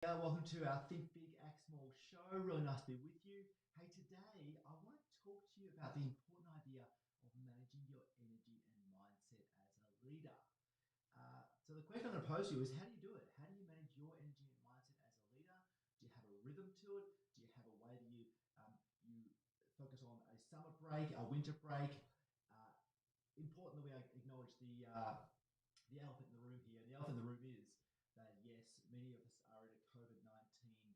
Welcome to our Think Big, Act Small show. Really nice to be with you. Hey, today I want to talk to you about the important idea of managing your energy and mindset as a leader. So the question I'm going to pose to you is, how do you do it? How do you manage your energy and mindset as a leader? Do you have a rhythm to it? Do you have a way that you focus on a summer break, a winter break? Uh, Important that we acknowledge the elephant in the room here. The elephant in the room is that yes, many of us are in a COVID-19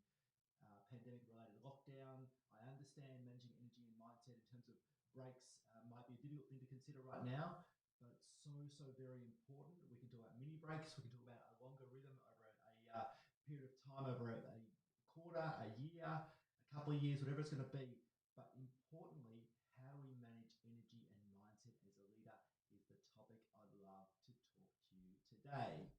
pandemic-related lockdown. I understand managing energy and mindset in terms of breaks might be a difficult thing to consider right now, but so very important. We can talk about mini breaks. We can talk about a longer rhythm over a period of time, over a quarter, a year, a couple of years, whatever it's going to be. But importantly, how do we manage energy and mindset as a leader is the topic I'd love to talk to you today.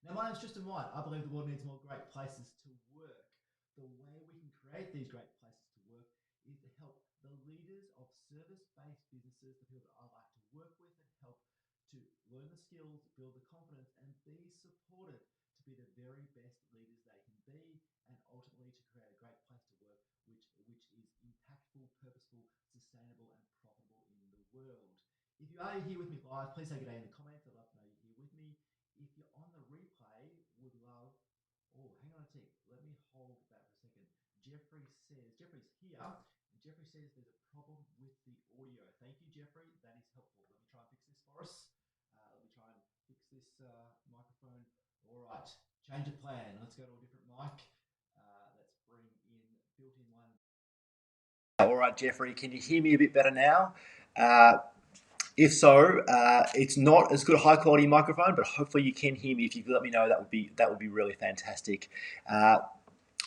Now, my name's Tristan White. I believe the world needs more great places to work. The way we can create these great places to work is to help the leaders of service-based businesses, the people that I like to work with and help to learn the skills, build the confidence, and be supported to be the very best leaders they can be, and ultimately to create a great place to work, which is impactful, purposeful, sustainable, and profitable in the world. If you are here with me live, please say good day in the comments. I'd love to know you're here with me. If you're on the replay, would love. Oh, hang on a tick. Let me hold that for a second. Jeffrey's here, and Jeffrey says there's a problem with the audio. Thank you, Jeffrey. That is helpful. Let me try and fix this for us. Let me try and fix this microphone. All right, change of plan. Let's go to a different mic. Let's bring in built-in one. All right, Jeffrey, can you hear me a bit better now? If so, it's not as good a high quality microphone, but hopefully you can hear me. If you could let me know, that would be really fantastic.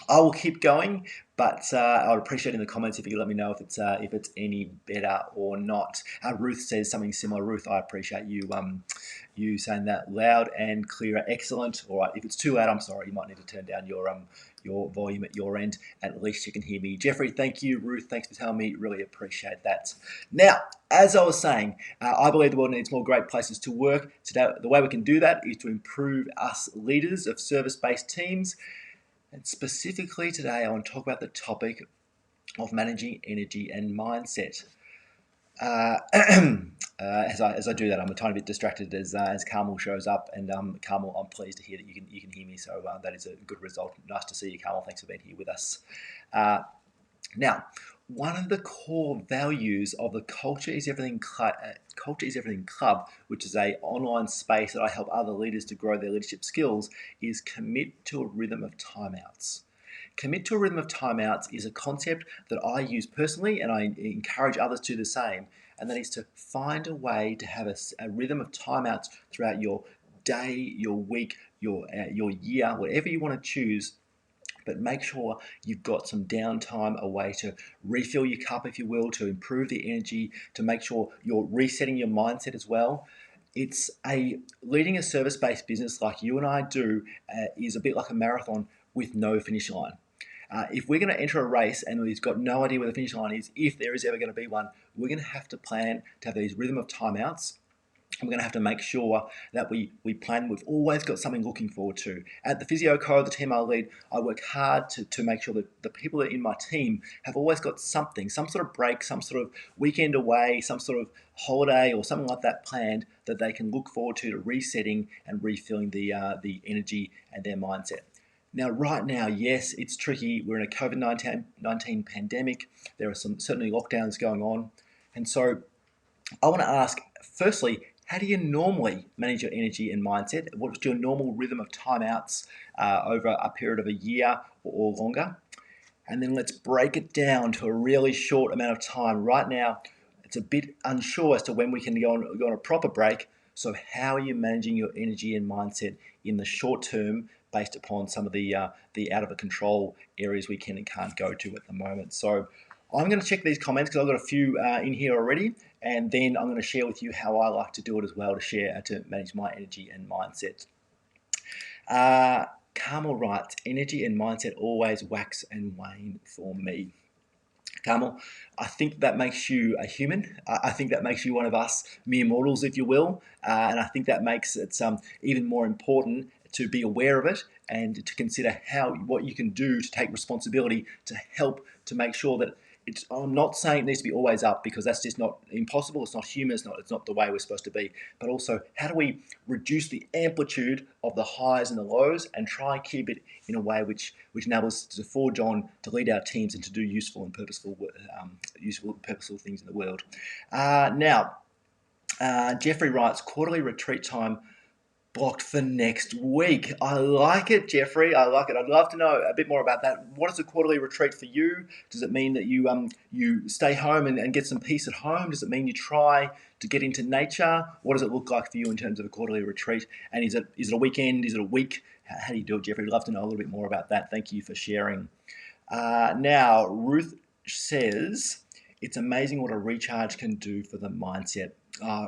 I will keep going, but I would appreciate in the comments if you could let me know if it's any better or not. Ruth says something similar. Ruth, I appreciate you saying that loud and clear. Excellent. All right, if it's too loud, I'm sorry. You might need to turn down your volume at your end. At least you can hear me. Jeffrey, thank you. Ruth, thanks for telling me. Really appreciate that. Now, as I was saying, I believe the world needs more great places to work. Today, the way we can do that is to improve us leaders of service-based teams. And specifically today, I want to talk about the topic of managing energy and mindset. As I do that, I'm a tiny bit distracted as Carmel shows up, and Carmel, I'm pleased to hear that you can hear me. So that is a good result. Nice to see you, Carmel. Thanks for being here with us. Now, one of the core values of the Culture is Everything Club, which is an online space that I help other leaders to grow their leadership skills, is commit to a rhythm of timeouts. Commit to a rhythm of timeouts is a concept that I use personally, and I encourage others to do the same, and that is to find a way to have a rhythm of timeouts throughout your day, your week, your year, whatever you want to choose. But make sure you've got some downtime, a way to refill your cup, if you will, to improve the energy, to make sure you're resetting your mindset as well. Leading a service-based business like you and I do is a bit like a marathon with no finish line. If we're going to enter a race and we've got no idea where the finish line is, if there is ever going to be one, we're going to have to plan to have these rhythm of timeouts. We're going to have to make sure that we plan. We've always got something looking forward to. At the Physio Co, the team I lead, I work hard to make sure that the people that are in my team have always got something, some sort of break, some sort of weekend away, some sort of holiday or something like that planned that they can look forward to resetting and refilling the energy and their mindset. Now, right now, yes, it's tricky. We're in a COVID-19 pandemic. There are certainly lockdowns going on. And so I want to ask, firstly, how do you normally manage your energy and mindset? What's your normal rhythm of timeouts over a period of a year or longer? And then let's break it down to a really short amount of time. Right now, it's a bit unsure as to when we can go on a proper break. So how are you managing your energy and mindset in the short term based upon some of the out of control areas we can and can't go to at the moment? So I'm going to check these comments because I've got a few in here already, and then I'm going to share with you how I like to do it as well to manage my energy and mindset. Carmel writes, energy and mindset always wax and wane for me. Carmel, I think that makes you a human. I think that makes you one of us mere mortals, if you will, and I think that makes it even more important to be aware of it and to consider what you can do to take responsibility to help to make sure that I'm not saying it needs to be always up, because that's just not impossible. It's not human. It's not the way we're supposed to be. But also, how do we reduce the amplitude of the highs and the lows and try and keep it in a way which enables us to forge on, to lead our teams and to do useful and purposeful things in the world. Jeffrey writes, quarterly retreat time blocked for next week. I like it, Jeffrey. I like it. I'd love to know a bit more about that. What is a quarterly retreat for you? Does it mean that you stay home and get some peace at home? Does it mean you try to get into nature? What does it look like for you in terms of a quarterly retreat? And is it a weekend? Is it a week? How do you do it, Jeffrey? I'd love to know a little bit more about that. Thank you for sharing. Now, Ruth says, it's amazing what a recharge can do for the mindset.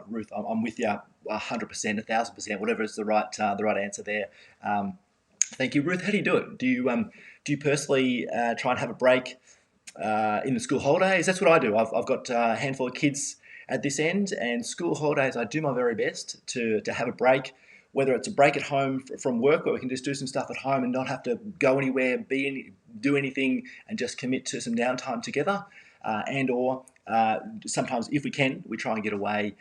Ruth, I'm with you 100%, 1,000%, whatever is the right answer there. Thank you, Ruth. How do you do it? Do you personally try and have a break in the school holidays? That's what I do. I've got a handful of kids at this end, and school holidays, I do my very best to have a break, whether it's a break at home from work where we can just do some stuff at home and not have to go anywhere, do anything, and just commit to some downtime together, or sometimes, if we can, we try and get away.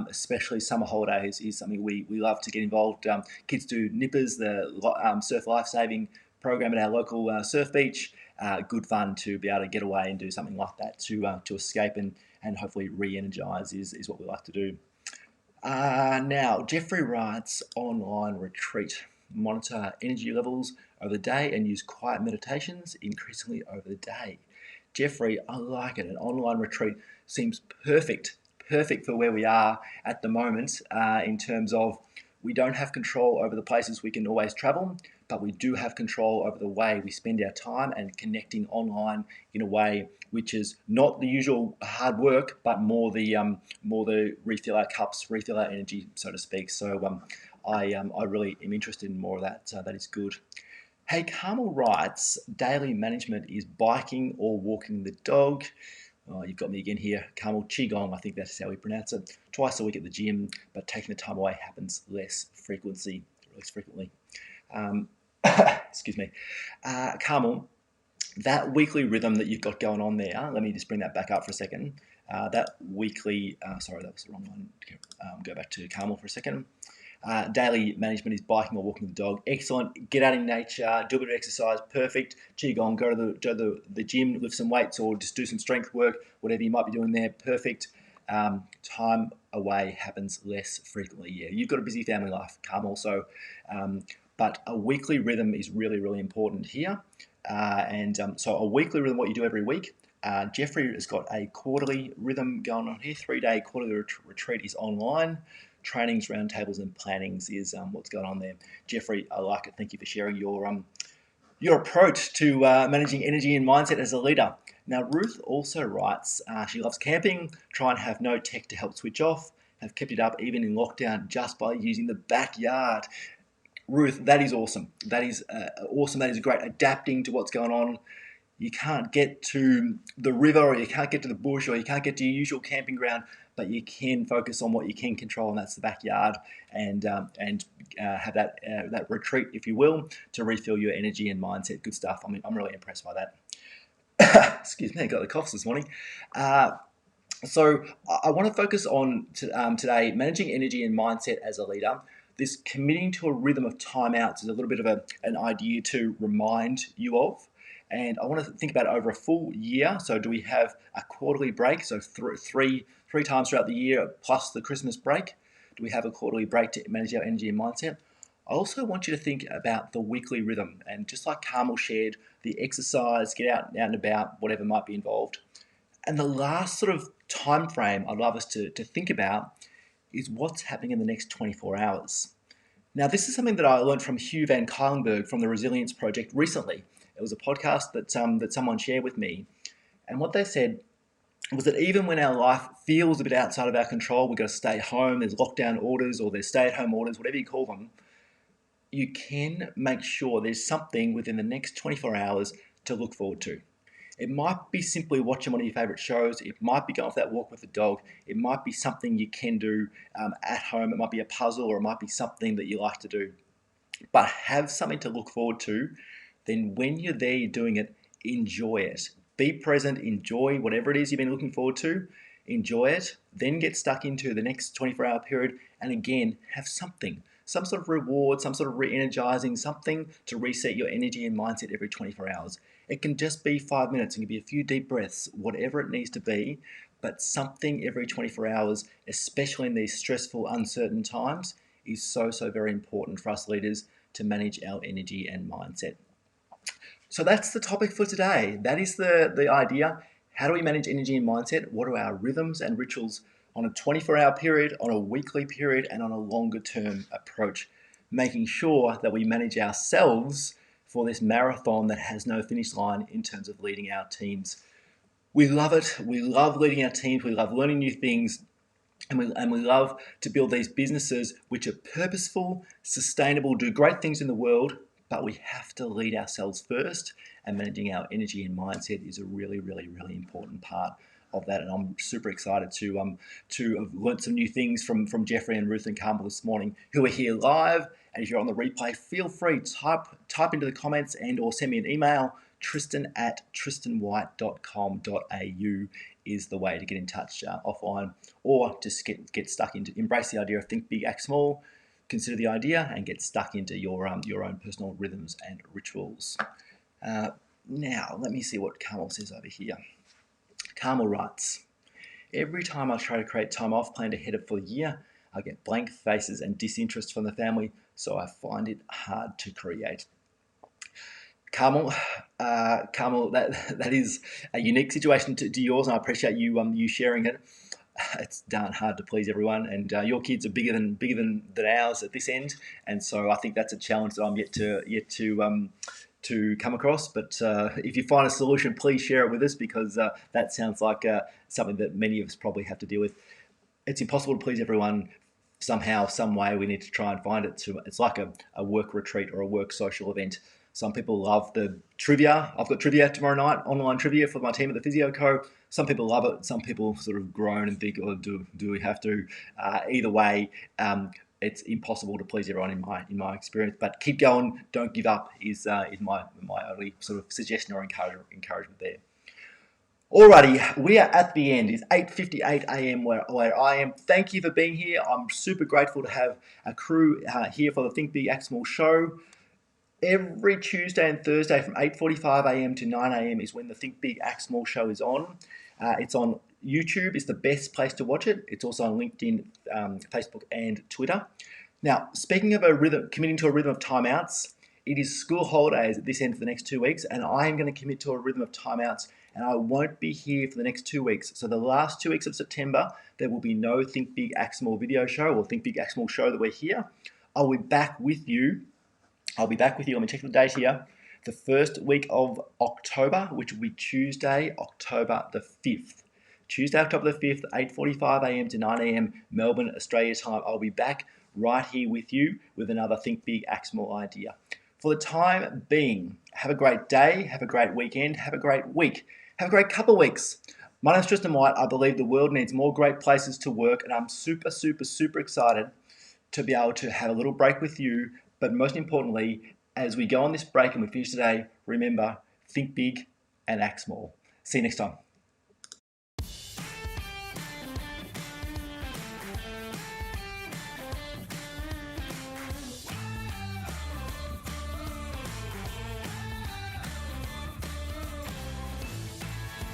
Especially summer holidays is something we love to get involved. Kids do nippers, the surf lifesaving program at our local surf beach. Good fun to be able to get away and do something like that to escape and hopefully re-energize is what we like to do. Now, Jeffrey writes, online retreat. Monitor energy levels over the day and use quiet meditations increasingly over the day. Jeffrey, I like it. An online retreat seems perfect for where we are at the moment, in terms of we don't have control over the places we can always travel, but we do have control over the way we spend our time and connecting online in a way which is not the usual hard work, but more the refill our cups, refill our energy, so to speak. So I really am interested in more of that. That is good. Hey, Carmel writes, daily management is biking or walking the dog. Oh, you've got me again here. Carmel, Qigong, I think that's how we pronounce it. Twice a week at the gym, but taking the time away happens less frequently. Excuse me. Carmel, that weekly rhythm that you've got going on there, let me just bring that back up for a second. That weekly, sorry, that was the wrong one. Go back to Carmel for a second. Daily management is biking or walking the dog. Excellent. Get out in nature, do a bit of exercise. Perfect. Qigong, go to the gym, lift some weights, or just do some strength work, whatever you might be doing there. Perfect. Time away happens less frequently. Yeah, you've got a busy family life, Carmel, so but a weekly rhythm is really, really important here. So a weekly rhythm, what you do every week. Jeffrey has got a quarterly rhythm going on here. 3-day quarterly retreat is online. Trainings, roundtables, and plannings is what's going on there. Jeffrey, I like it. Thank you for sharing your approach to managing energy and mindset as a leader. Now, Ruth also writes, she loves camping, try and have no tech to help switch off, have kept it up even in lockdown just by using the backyard. Ruth, that is awesome. That is awesome. That is great. Adapting to what's going on. You can't get to the river, or you can't get to the bush, or you can't get to your usual camping ground, but you can focus on what you can control, and that's the backyard, and have that retreat, if you will, to refill your energy and mindset. Good stuff. I'm really impressed by that. Excuse me, I got the coughs this morning. So I want to focus on today managing energy and mindset as a leader. This committing to a rhythm of timeouts is a little bit of an idea to remind you of. And I want to think about it over a full year. So do we have a quarterly break? So three times throughout the year plus the Christmas break. Do we have a quarterly break to manage our energy and mindset? I also want you to think about the weekly rhythm. And just like Carmel shared, the exercise, get out and about, whatever might be involved. And the last sort of time frame I'd love us to think about is what's happening in the next 24 hours. Now, this is something that I learned from Hugh Van Cuylenberg from the Resilience Project recently. It was a podcast that someone shared with me. And what they said was that even when our life feels a bit outside of our control, we've got to stay home, there's lockdown orders or there's stay-at-home orders, whatever you call them, you can make sure there's something within the next 24 hours to look forward to. It might be simply watching one of your favourite shows. It might be going for that walk with the dog. It might be something you can do at home. It might be a puzzle, or it might be something that you like to do. but have something to look forward to, then when you're there, you're doing it, enjoy it. Be present, enjoy whatever it is you've been looking forward to, enjoy it, then get stuck into the next 24-hour period, and again, have something, some sort of reward, some sort of re-energizing, something to reset your energy and mindset every 24 hours. It can just be 5 minutes, it can be a few deep breaths, whatever it needs to be, but something every 24 hours, especially in these stressful, uncertain times, is so, so very important for us leaders to manage our energy and mindset. So that's the topic for today. That is the idea. How do we manage energy and mindset? What are our rhythms and rituals on a 24-hour period, on a weekly period, and on a longer term approach? Making sure that we manage ourselves for this marathon that has no finish line in terms of leading our teams. We love it. We love leading our teams. We love learning new things. And we love to build these businesses which are purposeful, sustainable, do great things in the world, but we have to lead ourselves first, and managing our energy and mindset is a really, really, really important part of that. And I'm super excited to have learnt some new things from Jeffrey and Ruth and Carmel this morning, who are here live. And if you're on the replay, feel free to type into the comments and or send me an email. Tristan@tristanwhite.com.au is the way to get in touch offline, or just get stuck into, embrace the idea of think big, act small, consider the idea and get stuck into your own personal rhythms and rituals. Now, let me see what Carmel says over here. Carmel writes, every time I try to create time off planned ahead for the year, I get blank faces and disinterest from the family, so I find it hard to create. Carmel, that is a unique situation to yours, and I appreciate you sharing it. It's darn hard to please everyone, and your kids are bigger than ours at this end, and so I think that's a challenge that I'm yet to come across. But if you find a solution, please share it with us, because that sounds like something that many of us probably have to deal with. It's impossible to please everyone. Somehow, some way, we need to try and find it. It's like a work retreat or a work social event. Some people love the trivia. I've got trivia tomorrow night, online trivia for my team at the Physio Co. Some people love it. Some people sort of groan and think, oh, do we have to? Either way, it's impossible to please everyone in my experience. But keep going. Don't give up is my only sort of suggestion or encouragement there. Alrighty, we are at the end. It's 8:58 a.m. where I am. Thank you for being here. I'm super grateful to have a crew here for the Think Big Act Small show. Every Tuesday and Thursday from 8:45 a.m. to 9 a.m. is when the Think Big Act Small show is on. It's on YouTube. It's the best place to watch it. It's also on LinkedIn, Facebook, and Twitter. Now, speaking of committing to a rhythm of timeouts, it is school holidays at this end for the next 2 weeks, and I am going to commit to a rhythm of timeouts, and I won't be here for the next 2 weeks. So the last 2 weeks of September, there will be no Think Big Act Small video show or Think Big Act Small show that we're here. I'll be back with you. Let me check the date here. The first week of October, which will be Tuesday, October the 5th. Tuesday, October the 5th, 8:45 a.m. to 9 a.m. Melbourne, Australia time. I'll be back right here with you with another Think Big, Act Small idea. For the time being, have a great day, have a great weekend, have a great week, have a great couple of weeks. My name's Tristan White. I believe the world needs more great places to work, and I'm super, super, super excited to be able to have a little break with you. But most importantly, as we go on this break and we finish today, remember, think big and act small. See you next time.